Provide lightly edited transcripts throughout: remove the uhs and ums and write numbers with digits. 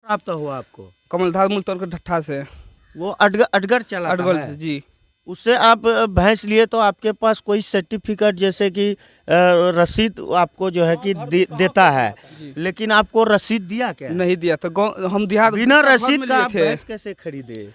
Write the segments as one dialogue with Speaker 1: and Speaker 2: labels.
Speaker 1: प्राप्त हुआ आपको?
Speaker 2: कमलधार मुल्तान के ढट्ठा से।
Speaker 1: वो अडगर चला
Speaker 2: अडगल
Speaker 1: है
Speaker 2: से जी।
Speaker 1: उससे आप भैंस लिए तो आपके पास कोई सर्टिफिकेट जैसे कि रसीद आपको जो है कि देता है, लेकिन आपको रसीद दिया क्या?
Speaker 2: नहीं दिया तो हम देहात
Speaker 1: बिना रसीद का आप भैंस कैसे खरीदे?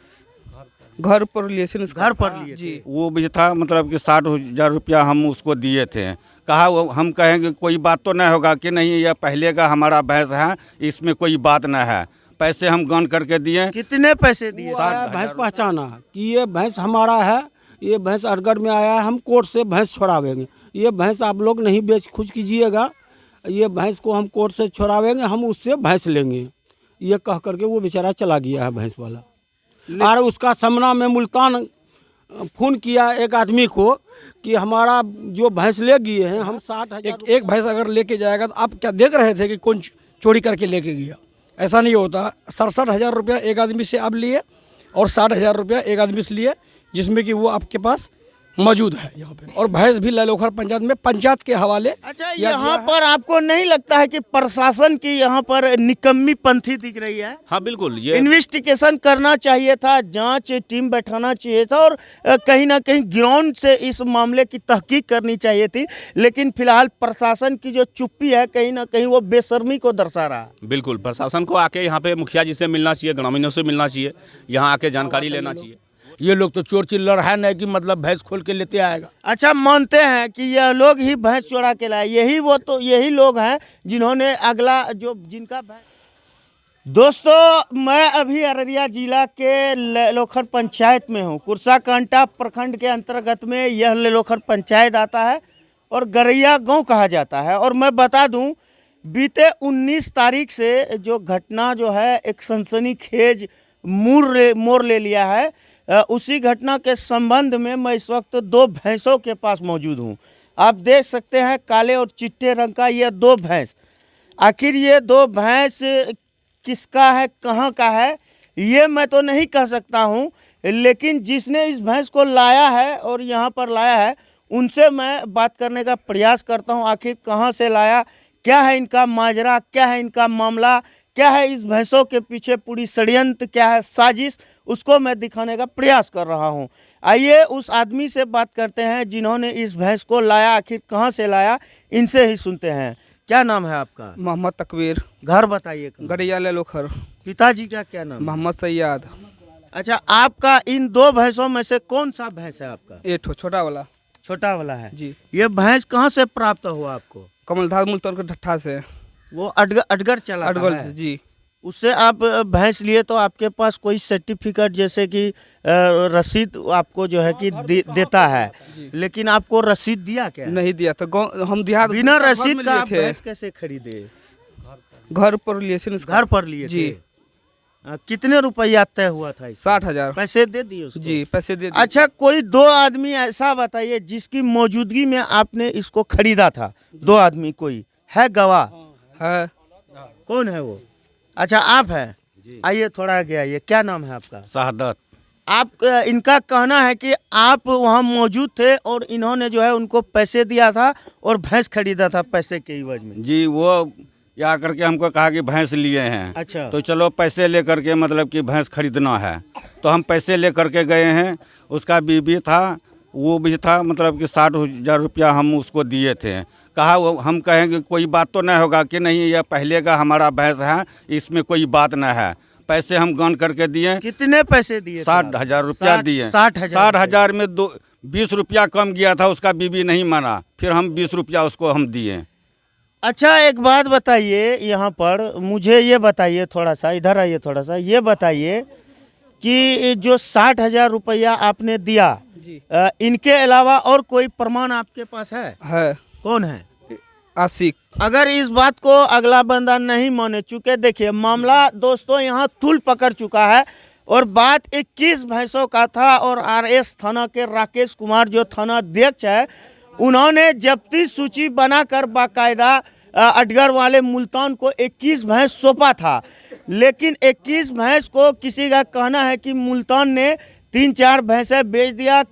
Speaker 2: घर पर लिए थे।
Speaker 1: घर पर लिए
Speaker 2: जी।
Speaker 3: वो भी था मतलब कि 60,000 रुपया हम उसको दिए थे। कहा वो हम कहेंगे कोई बात तो नहीं होगा कि नहीं यह पहले का हमारा भैंस है, इसमें कोई बात न है। पैसे हम गन करके दिए।
Speaker 1: कितने पैसे दिए?
Speaker 4: भैंस पहचाना कि ये भैंस हमारा है, ये भैंस अडगढ़ में आया है, हम कोर्ट से भैंस छुड़ावेंगे, ये भैंस आप लोग नहीं बेच खुश कीजिएगा, ये भैंस को हम कोर्ट से छुड़ावेंगे, हम उससे भैंस लेंगे। ये कह करके वो बेचारा चला गया है भैंस वाला। और उसका सामना में मुल्तान फ़ोन किया एक आदमी को कि हमारा जो भैंस ले गए हैं हम 60,000।
Speaker 2: एक भैंस अगर लेके जाएगा तो आप क्या देख रहे थे कि कौन चोरी करके लेके गया? ऐसा नहीं होता। 67,000 रुपया एक आदमी से आप लिए और 60,000 रुपया एक आदमी से लिए, जिसमें कि वो आपके पास मौजूद है यहाँ पे। और भैंस भी ललोखर पंचायत में पंचायत के हवाले।
Speaker 1: अच्छा, यहाँ पर आपको नहीं लगता है कि प्रशासन की यहाँ पर निकम्मी पंथी दिख रही है?
Speaker 5: हाँ बिल्कुल, ये
Speaker 1: इन्वेस्टिगेशन करना चाहिए था, जांच टीम बैठाना चाहिए था और कहीं ना कहीं ग्राउंड से इस मामले की तहकीक करनी चाहिए थी, लेकिन फिलहाल प्रशासन की जो चुप्पी है कहीं ना कहीं वो बेशर्मी को दर्शा रहा है।
Speaker 5: बिल्कुल प्रशासन को आके यहाँ पे मुखिया जी से मिलना चाहिए, ग्रामीणों से मिलना चाहिए, यहाँ आके जानकारी लेना चाहिए।
Speaker 6: ये लोग तो चोर चिल्लर है नहीं कि मतलब भैंस खोल के लेते आएगा।
Speaker 1: अच्छा, मानते हैं कि यह लोग ही भैंस चुरा के लाए, यही लोग हैं जिन्होंने अगला जो जिनका भैंस। दोस्तों, मैं अभी अररिया जिला के ललोखर पंचायत में हूँ। कुर्साकांटा प्रखंड के अंतर्गत में यह ललोखर पंचायत आता है और गरैया गांव कहा जाता है। और मैं बता दूं, बीते 19 तारीख से जो घटना जो है एक सनसनीखेज मोड़ ले लिया है, उसी घटना के संबंध में मैं इस वक्त 2 भैंसों के पास मौजूद हूं। आप देख सकते हैं काले और चिट्टे रंग का ये 2 भैंस। आखिर ये 2 भैंस किसका है, कहां का है, ये मैं तो नहीं कह सकता हूं, लेकिन जिसने इस भैंस को लाया है और यहां पर लाया है उनसे मैं बात करने का प्रयास करता हूं। आखिर कहां से लाया, क्या है इनका माजरा, क्या है इनका मामला, क्या है इस भैंसों के पीछे पूरी षड्यंत्र, क्या है साजिश, उसको मैं दिखाने का प्रयास कर रहा हूं। आइए उस आदमी से बात करते हैं जिन्होंने इस भैंस को लाया, आखिर कहां से लाया, इनसे ही सुनते हैं। क्या नाम है आपका?
Speaker 2: मोहम्मद तकबीर।
Speaker 1: घर बताइए।
Speaker 2: गरैया ललोखर।
Speaker 1: पिताजी का क्या नाम?
Speaker 2: मोहम्मद सैयद।
Speaker 1: अच्छा, आपका इन 2 भैंसों में से कौन सा भैंस है आपका?
Speaker 2: ये छोटा वाला।
Speaker 1: छोटा वाला है
Speaker 2: जी।
Speaker 1: ये भैंस कहाँ से प्राप्त हुआ आपको?
Speaker 2: कमलधार मुल्तान के ढट्ठा से।
Speaker 1: वो अडगर चला
Speaker 2: अडगल
Speaker 1: है
Speaker 2: से जी।
Speaker 1: उससे आप भैंस लिए तो आपके पास कोई सर्टिफिकेट जैसे कि रसीद आपको जो है कि देता है, लेकिन आपको रसीद दिया क्या?
Speaker 2: नहीं दिया तो हम देहात
Speaker 1: बिना रसीद का आप भैंस कैसे खरीदे?
Speaker 2: घर पर लिए थे।
Speaker 1: घर पर लिए
Speaker 2: जी।
Speaker 1: थे। कितने रुपया तय हुआ था?
Speaker 2: 60,000।
Speaker 1: पैसे दे दिए उसको?
Speaker 2: जी, पैसे दे दिए।
Speaker 1: अच्छा, कोई 2 आदमी ऐसा बताइए जिसकी मौजूदगी में आपने इसको खरीदा था? 2 आदमी कोई है गवाह?
Speaker 2: है।
Speaker 1: कौन है वो? अच्छा, आप हैं। आइए थोड़ा आगे आइए। क्या नाम है आपका?
Speaker 3: शहादत।
Speaker 1: आप इनका कहना है कि आप वहाँ मौजूद थे और इन्होंने जो है उनको पैसे दिया था और भैंस खरीदा था पैसे के इवज में।
Speaker 3: जी, वो या करके हमको कहा कि भैंस लिए हैं।
Speaker 1: अच्छा।
Speaker 3: तो चलो पैसे ले करके मतलब कि भैंस खरीदना है, तो हम पैसे ले करके गए हैं। उसका बीबी था, वो भी था, मतलब कि 60,000 रुपया हम उसको दिए थे। कहा वो हम कहेंगे कोई बात तो नहीं होगा कि नहीं यह पहले का हमारा भैंस है, इसमें कोई बात न है। पैसे हम गन करके दिए।
Speaker 1: कितने पैसे दिए?
Speaker 3: 60,000 रुपया दिए।
Speaker 1: 60,000
Speaker 3: में 20 रुपया कम गया था, उसका बीबी नहीं माना, फिर हम 20 रुपया उसको हम दिए।
Speaker 1: अच्छा, एक बात बताइए, यहाँ पर मुझे ये बताइए, थोड़ा सा इधर आइए, थोड़ा सा ये बताइए कि जो 60,000 रुपया आपने दिया, इनके अलावा और कोई प्रमाण आपके पास है? कौन है?
Speaker 2: आशिक।
Speaker 1: अगर इस बात को अगला बंदा नहीं माने, चुके देखिए मामला दोस्तों यहाँ तूल पकड़ चुका है और बात 21 भैंसों का था। और RS थाना के राकेश कुमार जो थाना अध्यक्ष है, उन्होंने जब्ती सूची बनाकर बाकायदा अडगर वाले मुल्तान को 21 भैंस सौंपा था, लेकिन 21 भैंस को किसी का कहना है कि मुल्तान ने 3-4 भैंसें बेच दिया।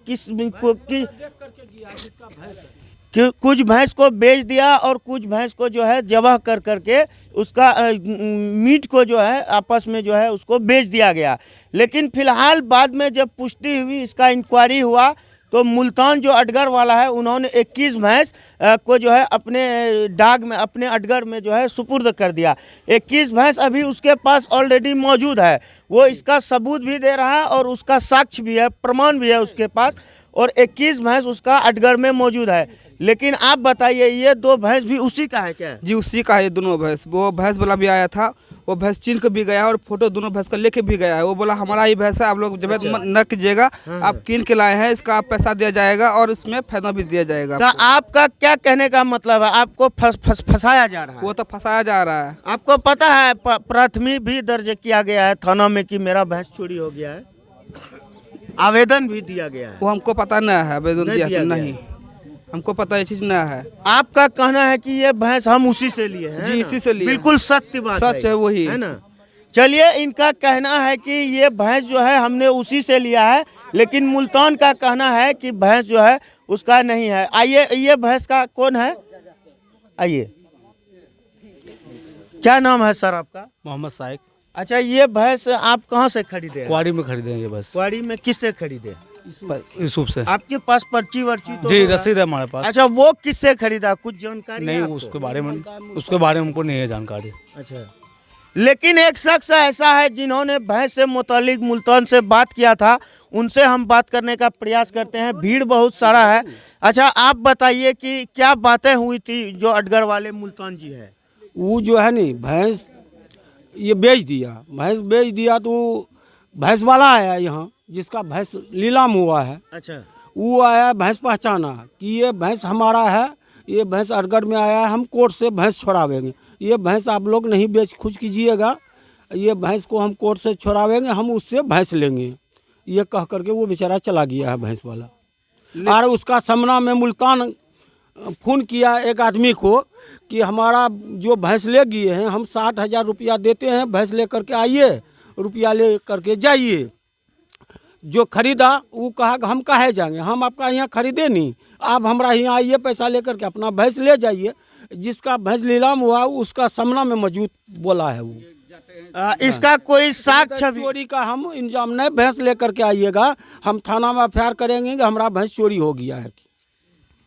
Speaker 1: कि कुछ भैंस को बेच दिया और कुछ भैंस को जो है जबह कर करके उसका मीट को जो है आपस में जो है उसको बेच दिया गया। लेकिन फिलहाल बाद में जब पुष्टि हुई, इसका इंक्वायरी हुआ, तो मुल्तान जो अडगर वाला है उन्होंने 21 भैंस को जो है अपने डाग में, अपने अडगर में जो है सुपुर्द कर दिया। 21 भैंस अभी उसके पास ऑलरेडी मौजूद है, वो इसका सबूत भी दे रहा है और उसका साक्ष्य भी है, प्रमाण भी है उसके पास, और 21 भैंस उसका अडगर में मौजूद है। लेकिन आप बताइए, ये 2 भैंस भी उसी का है क्या?
Speaker 7: जी उसी का है दोनों भैंस। वो भैंस वाला भी आया था, वो भैंस चीन के भी गया और फोटो दोनों भैंस का लेके भी गया है। वो बोला हमारा ही भैंस है, आप लोग जब न कीजिएगा, आप कीन के लाए हैं, इसका आप पैसा दिया जाएगा और इसमें फायदा भी दिया जाएगा।
Speaker 1: तो आपका क्या कहने का मतलब है? आपको फंसाया जा रहा है?
Speaker 7: वो तो फंसाया जा रहा है।
Speaker 1: आपको पता है प्राथमिक भी दर्ज किया गया है थाना में कि मेरा भैंस चोरी हो गया है, आवेदन भी दिया गया है?
Speaker 7: वो हमको पता नहीं है, आवेदन
Speaker 1: नहीं
Speaker 7: दिया
Speaker 1: दिया
Speaker 7: तो
Speaker 1: गया
Speaker 7: नहीं, हमको पता ये चीज़ नहीं है।
Speaker 1: आपका कहना है कि ये भैंस हम उसी से लिए हैं?
Speaker 7: जी, इसी से लिए।
Speaker 1: बिल्कुल सत्य बात
Speaker 7: सच है, वही
Speaker 1: है ना। चलिए, इनका कहना है कि ये भैंस जो है हमने उसी से लिया है, लेकिन मुल्तान का कहना है कि भैंस जो है उसका नहीं है। आइए, ये भैंस का कौन है? आइए, क्या नाम है सर आपका?
Speaker 6: मोहम्मद साइक,
Speaker 1: अच्छा, ये भैंस आप कहाँ से खरीदे हैं?
Speaker 6: क्वारी में खरीदे हैं ये बस,
Speaker 1: क्वारी में किससे खरीदे?
Speaker 6: यूसुफ से।
Speaker 1: आपके पास पर्ची वर्ची तो
Speaker 6: जी
Speaker 1: होगा?
Speaker 6: रसीद है हमारे पास।
Speaker 1: अच्छा, वो किससे खरीदा, कुछ जानकारी
Speaker 6: नहीं,
Speaker 1: है आपको?
Speaker 6: उसके बारे में हमको नहीं है जानकारी।
Speaker 1: अच्छा, लेकिन एक शख्स ऐसा है जिन्होंने भैंस से मुतालिक मुल्तान से बात किया था, उनसे हम बात करने का प्रयास करते हैं। भीड़ बहुत सारा है। अच्छा, आप बताइए कि क्या बातें हुई थी जो अडगर वाले मुल्तान जी है?
Speaker 4: वो जो है नहीं, भैंस ये बेच दिया, भैंस बेच दिया, तो भैंस वाला आया यहाँ जिसका भैंस नीलाम हुआ है।
Speaker 1: अच्छा,
Speaker 4: वो आया, भैंस पहचाना कि ये भैंस हमारा है, ये भैंस अडगर में आया है, हम कोर्ट से भैंस छुड़ावेंगे, ये भैंस आप लोग नहीं बेच खुद कीजिएगा, ये भैंस को हम कोर्ट से छुड़ावेंगे, हम उससे भैंस लेंगे। ये कह करके वो बेचारा चला गया है भैंस वाला। और उसका सामना में मुल्तान फ़ोन किया एक आदमी को कि हमारा जो भैंस ले गए हैं, हम 60,000 रुपया देते हैं, भैंस ले करके आइए, रुपया ले करके जाइए। जो खरीदा वो कहा कि हम काहे जाएंगे, हम आपका यहाँ खरीदे नहीं, आप हमारा यहाँ आइए, पैसा लेकर के अपना भैंस ले जाइए। जिसका भैंस नीलाम हुआ उसका सामना में मौजूद बोला है वो।
Speaker 1: इसका कोई साक्ष्य भी?
Speaker 4: चोरी का हम इंजाम नहीं, भैंस लेकर के आइएगा, हम थाना में एफआईआर करेंगे कि हमारा भैंस चोरी हो गया है।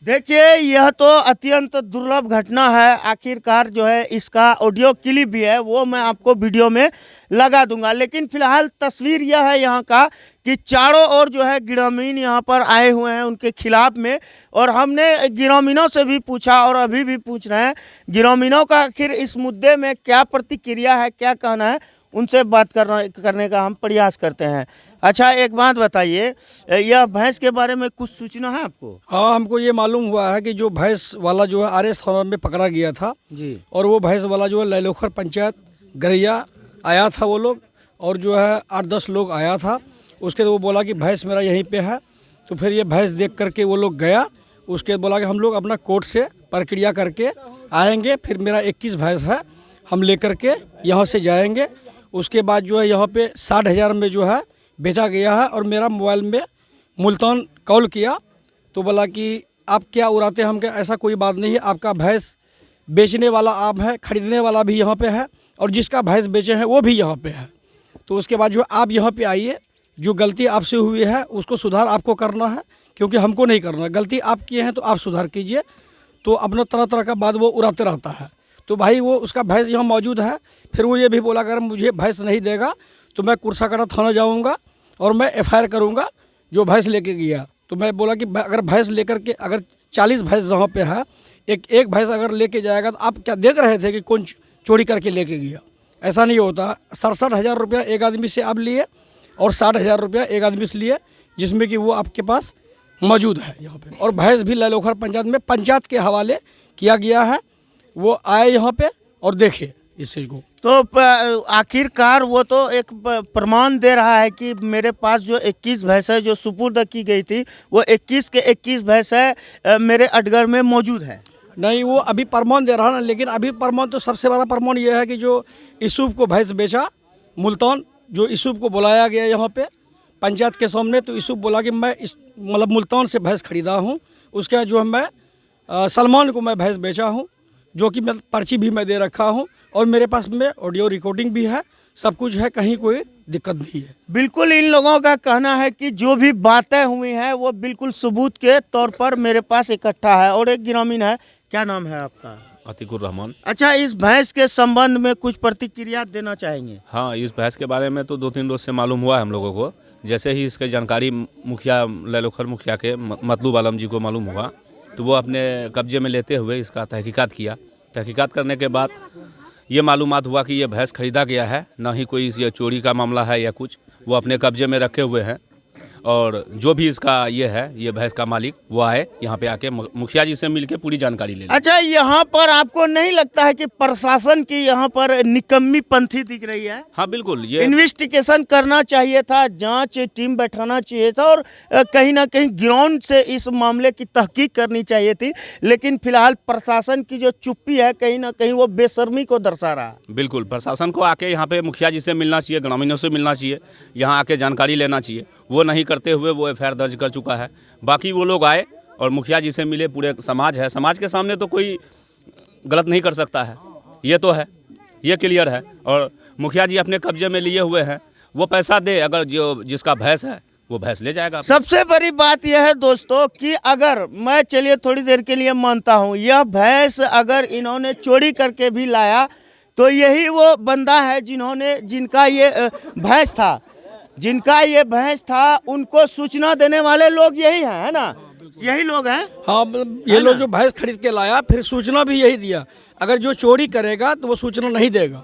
Speaker 1: देखिए, यह तो अत्यंत दुर्लभ घटना है। आखिरकार जो है इसका ऑडियो क्लिप भी है, वो मैं आपको वीडियो में लगा दूंगा। लेकिन फिलहाल तस्वीर यह है यहाँ का कि चारों ओर जो है ग्रामीण यहाँ पर आए हुए हैं उनके खिलाफ में, और हमने ग्रामीणों से भी पूछा और अभी भी पूछ रहे हैं ग्रामीणों का आखिर इस मुद्दे में क्या प्रतिक्रिया है, क्या कहना है, उनसे बात करने का हम प्रयास करते हैं। अच्छा, एक बात बताइए, यह भैंस के बारे में कुछ सूचना है आपको?
Speaker 2: हाँ, हमको ये मालूम हुआ है कि जो भैंस वाला जो है आरएस थाना में पकड़ा गया था
Speaker 1: जी,
Speaker 2: और वो भैंस वाला जो है लैलोखर पंचायत गरैया आया था वो लोग, और जो है 8-10 लोग आया था। उसके तो वो बोला कि भैंस मेरा यहीं पे है, तो फिर ये भैंस देख करके वो लोग गया। उसके बोला कि हम लोग अपना कोर्ट से प्रक्रिया करके आएंगे, फिर मेरा 21 भैंस है, हम लेकर के यहाँ से जाएंगे। उसके बाद जो है यहाँ पे 60,000 में जो है बेचा गया है, और मेरा मोबाइल में मुल्तान कॉल किया तो बोला कि आप क्या उड़ाते हैं, हम क्या, ऐसा कोई बात नहीं है, आपका भैंस बेचने वाला आप है, खरीदने वाला भी यहाँ पे है, और जिसका भैंस बेचे हैं वो भी यहाँ पे है। तो उसके बाद जो आप यहाँ पे आइए, जो गलती आपसे हुई है उसको सुधार आपको करना है, क्योंकि हमको नहीं करना। गलती आप किए हैं तो आप सुधार कीजिए। तो अपना तरह तरह का बात वो उड़ाते रहता है। तो भाई वो उसका भैंस यहाँ मौजूद है। फिर वो ये भी बोला अगर मुझे भैंस नहीं देगा तो मैं कुर्साकाड़ा थाना जाऊँगा और मैं एफआईआर करूँगा जो भैंस लेके गया। तो मैं बोला कि अगर भैंस लेकर के, अगर 40 भैंस जहाँ पे है, एक भैंस अगर लेके जाएगा तो आप क्या देख रहे थे कि कौन चोरी करके लेके गया? ऐसा नहीं होता। 67,000 रुपया एक आदमी से आप लिए और 60,000 रुपया एक आदमी से लिए, जिसमें कि वो आपके पास मौजूद है यहाँ पे। और भैंस भी लैलोखर पंचायत में पंचायत के हवाले किया गया है। वो आए यहाँ पे और देखे इस चीज़ को।
Speaker 1: तो आखिरकार वो तो एक प्रमाण दे रहा है कि मेरे पास जो 21 भैंस है जो सुपुर्द की गई थी, वो 21 के 21 भैंस है मेरे अडगर में मौजूद है।
Speaker 2: नहीं, वो अभी प्रमाण दे रहा है, लेकिन अभी प्रमाण तो सबसे बड़ा प्रमाण ये है कि जो यूसुफ को भैंस बेचा मुल्तान, जो यूसुफ को बुलाया गया यहाँ पे पंचायत के सामने, तो यूसुफ बोला कि मैं इस मतलब मुल्तान से भैंस खरीदा हूँ। उसके बाद जो है मैं सलमान को मैं भैंस बेचा हूँ, जो कि मैं पर्ची भी मैं दे रखा हूँ और मेरे पास में ऑडियो रिकॉर्डिंग भी है, सब कुछ है, कहीं कोई दिक्कत नहीं है।
Speaker 1: बिल्कुल इन लोगों का कहना है कि जो भी बातें हुई हैं वो बिल्कुल सबूत के तौर पर मेरे पास इकट्ठा है। और एक ग्रामीण है, क्या नाम है आपका?
Speaker 5: अतीकुर रहमान।
Speaker 1: अच्छा, इस भैंस के संबंध में कुछ प्रतिक्रिया देना चाहेंगे?
Speaker 5: हाँ, इस भैंस के बारे में तो 2-3 रोज से मालूम हुआ है हम लोगों को। जैसे ही इसकी जानकारी मुखिया ललोखर मुखिया के मतलूब आलम जी को मालूम हुआ तो वो अपने कब्जे में लेते हुए इसका तहकीकात किया। तहकीकात करने के बाद ये मालूमात हुआ कि ये भैंस खरीदा गया है, ना ही कोई ये चोरी का मामला है या कुछ। वो अपने कब्जे में रखे हुए हैं और जो भी इसका ये है, ये भैंस का मालिक वो आए यहाँ पे आके मुखिया जी से मिलके पूरी जानकारी ले लें।
Speaker 1: अच्छा, यहाँ पर आपको नहीं लगता है कि प्रशासन की यहाँ पर निकम्मी पंथी दिख रही है?
Speaker 5: हाँ बिल्कुल, ये
Speaker 1: इन्वेस्टिगेशन करना चाहिए था, जांच टीम बैठाना चाहिए था और कहीं ना कहीं ग्राउंड से इस मामले की तहकीक करनी चाहिए थी। लेकिन फिलहाल प्रशासन की जो चुप्पी है कहीं ना कहीं वो बेशर्मी को दर्शा रहा है।
Speaker 5: बिल्कुल, प्रशासन को आके यहाँ पे मुखिया जी से मिलना चाहिए, ग्रामीणों से मिलना चाहिए, यहाँ आके जानकारी लेना चाहिए। वो नहीं करते हुए वो एफआईआर दर्ज कर चुका है। बाकी वो लोग आए और मुखिया जी से मिले, पूरे समाज है, समाज के सामने तो कोई गलत नहीं कर सकता है, ये तो है, ये क्लियर है। और मुखिया जी अपने कब्जे में लिए हुए हैं, वो पैसा दे, अगर जो जिसका भैंस है वो भैंस ले जाएगा।
Speaker 1: सबसे बड़ी बात यह है दोस्तों कि अगर मैं, चलिए थोड़ी देर के लिए मानता हूँ, यह भैंस अगर इन्होंने चोरी करके भी लाया तो यही वो बंदा है जिनका ये भैंस था, उनको सूचना देने वाले लोग यही हैं, है ना? यही लोग हैं।
Speaker 2: हाँ, ये लोग जो भैंस खरीद के लाया फिर सूचना भी यही दिया। अगर जो चोरी करेगा तो वो सूचना नहीं देगा,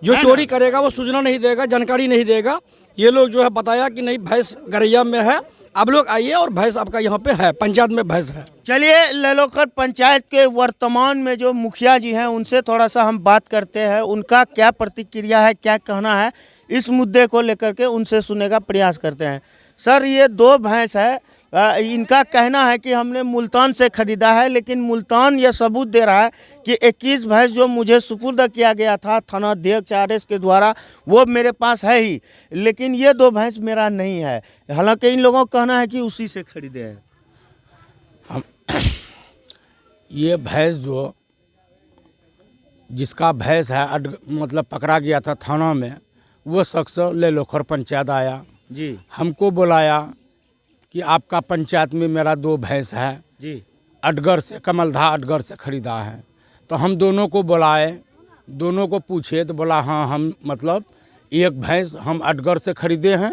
Speaker 2: जो चोरी करेगा वो सूचना नहीं देगा, जानकारी नहीं देगा। ये लोग जो है बताया कि नहीं भैंस गरैया में है, आप लोग आइए और भैंस आपका यहाँ पे है, पंचायत में भैंस है।
Speaker 1: चलिए ललोखर पंचायत के वर्तमान में जो मुखिया जी हैं उनसे थोड़ा सा हम बात करते हैं, उनका क्या प्रतिक्रिया है, क्या कहना है इस मुद्दे को लेकर के, उनसे सुनने का प्रयास करते हैं। सर, ये 2 भैंस है, इनका कहना है कि हमने मुल्तान से खरीदा है, लेकिन मुल्तान यह सबूत दे रहा है कि 21 भैंस जो मुझे सुपुर्द किया गया था थाना अध्यक्ष RS के द्वारा वो मेरे पास है ही, लेकिन ये 2 भैंस मेरा नहीं है। हालांकि इन लोगों का कहना है कि उसी से खरीदे हैं।
Speaker 6: ये भैंस जो जिसका भैंस है मतलब पकड़ा गया था थाना में, वो शख्स ललोखर पंचायत आया
Speaker 1: जी,
Speaker 6: हमको बुलाया कि आपका पंचायत में मेरा 2 भैंस है
Speaker 1: जी,
Speaker 6: अडगर से, कमलधा अडगर से ख़रीदा है। तो हम दोनों को बुलाए, दोनों को पूछे तो बोला हाँ हम मतलब एक भैंस हम अडगर से ख़रीदे हैं,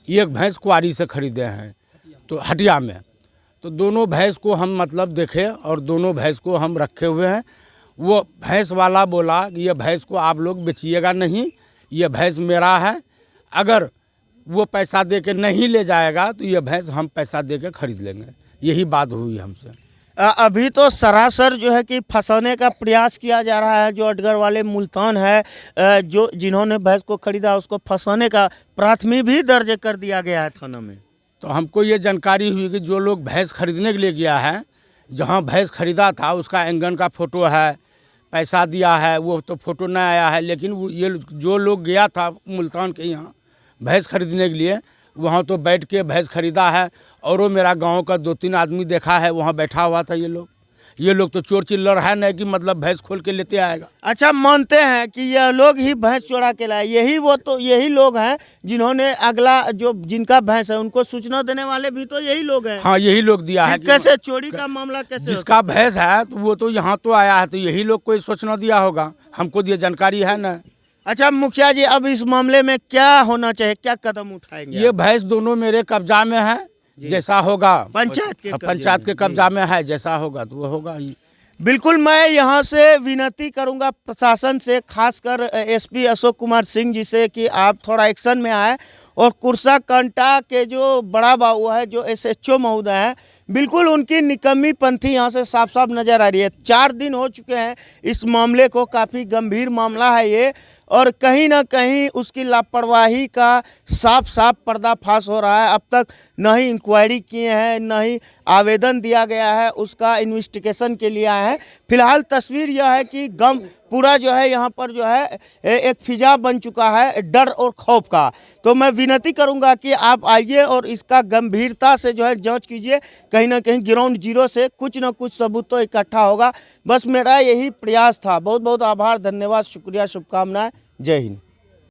Speaker 6: एक भैंस कुआरी से ख़रीदे हैं, तो हटिया में। तो दोनों भैंस को हम मतलब देखे और दोनों भैंस को हम रखे हुए हैं। वो भैंस वाला बोला कि ये भैंस को आप लोग बेचिएगा नहीं, ये भैंस मेरा है, अगर वो पैसा दे के नहीं ले जाएगा तो ये भैंस हम पैसा दे के खरीद लेंगे। यही बात हुई हमसे।
Speaker 1: अभी तो सरासर जो है कि फंसाने का प्रयास किया जा रहा है। जो अडगर वाले मुल्तान है, जो जिन्होंने भैंस को खरीदा उसको फंसाने का प्राथमिक भी दर्ज कर दिया गया है थाना में।
Speaker 6: तो हमको ये जानकारी हुई कि जो लोग भैंस खरीदने के लिए गया है, जहाँ भैंस खरीदा था उसका एंगन का फ़ोटो है, पैसा दिया है, वो तो फ़ोटो नहीं आया है। लेकिन वो ये जो लोग गया था मुल्तान के यहाँ भैंस खरीदने के लिए, वहाँ तो बैठ के भैंस खरीदा है। और वो मेरा गांव का 2-3 आदमी देखा है, वहाँ बैठा हुआ था। ये लोग तो चोर चिल्लर है नहीं कि मतलब भैंस खोल के लेते आएगा।
Speaker 1: अच्छा, मानते हैं कि यह लोग ही भैंस चुरा के लाए, यही लोग हैं जिन्होंने जिनका भैंस है उनको सूचना देने वाले भी तो यही लोग हैं।
Speaker 6: हाँ, यही लोग दिया है।
Speaker 1: कैसे चोरी का मामला कैसे
Speaker 6: जिसका भैंस है तो वो तो यहाँ तो आया है, तो यही लोग कोई सूचना दिया होगा, हमको ये जानकारी है ना।
Speaker 1: अच्छा मुखिया जी, अब इस मामले में क्या होना चाहिए, क्या कदम उठाएंगे?
Speaker 6: ये भैंस दोनों मेरे कब्जा में है, जैसा होगा
Speaker 1: पंचायत
Speaker 6: के कब्जा में है, जैसा होगा तो वो होगा ही।
Speaker 1: बिल्कुल, मैं यहाँ से विनती करूँगा प्रशासन से, खासकर SP अशोक कुमार सिंह जी से कि आप थोड़ा एक्शन में आए और कुर्सा कंटा के जो बड़ा बाबू है, जो SHO महोदय हैं, बिल्कुल उनकी निकम्मी पंथी यहाँ से साफ साफ नज़र आ रही है। 4 दिन हो चुके हैं इस मामले को, काफ़ी गंभीर मामला है ये, और कहीं ना कहीं उसकी लापरवाही का साफ साफ पर्दाफाश हो रहा है। अब तक न ही इंक्वायरी किए हैं, न ही आवेदन दिया गया है, उसका इन्वेस्टिगेशन के लिए आए हैं। फिलहाल तस्वीर यह है कि गम पूरा जो है यहाँ पर जो है एक फिजा बन चुका है डर और खौफ का। तो मैं विनती करूँगा कि आप आइए और इसका गंभीरता से जो है जांच कीजिए। कहीं ना कहीं ग्राउंड जीरो से कुछ ना कुछ सबूत तो इकट्ठा होगा। बस मेरा यही प्रयास था। बहुत बहुत आभार, धन्यवाद, शुक्रिया, शुभकामनाएं। जय हिंद।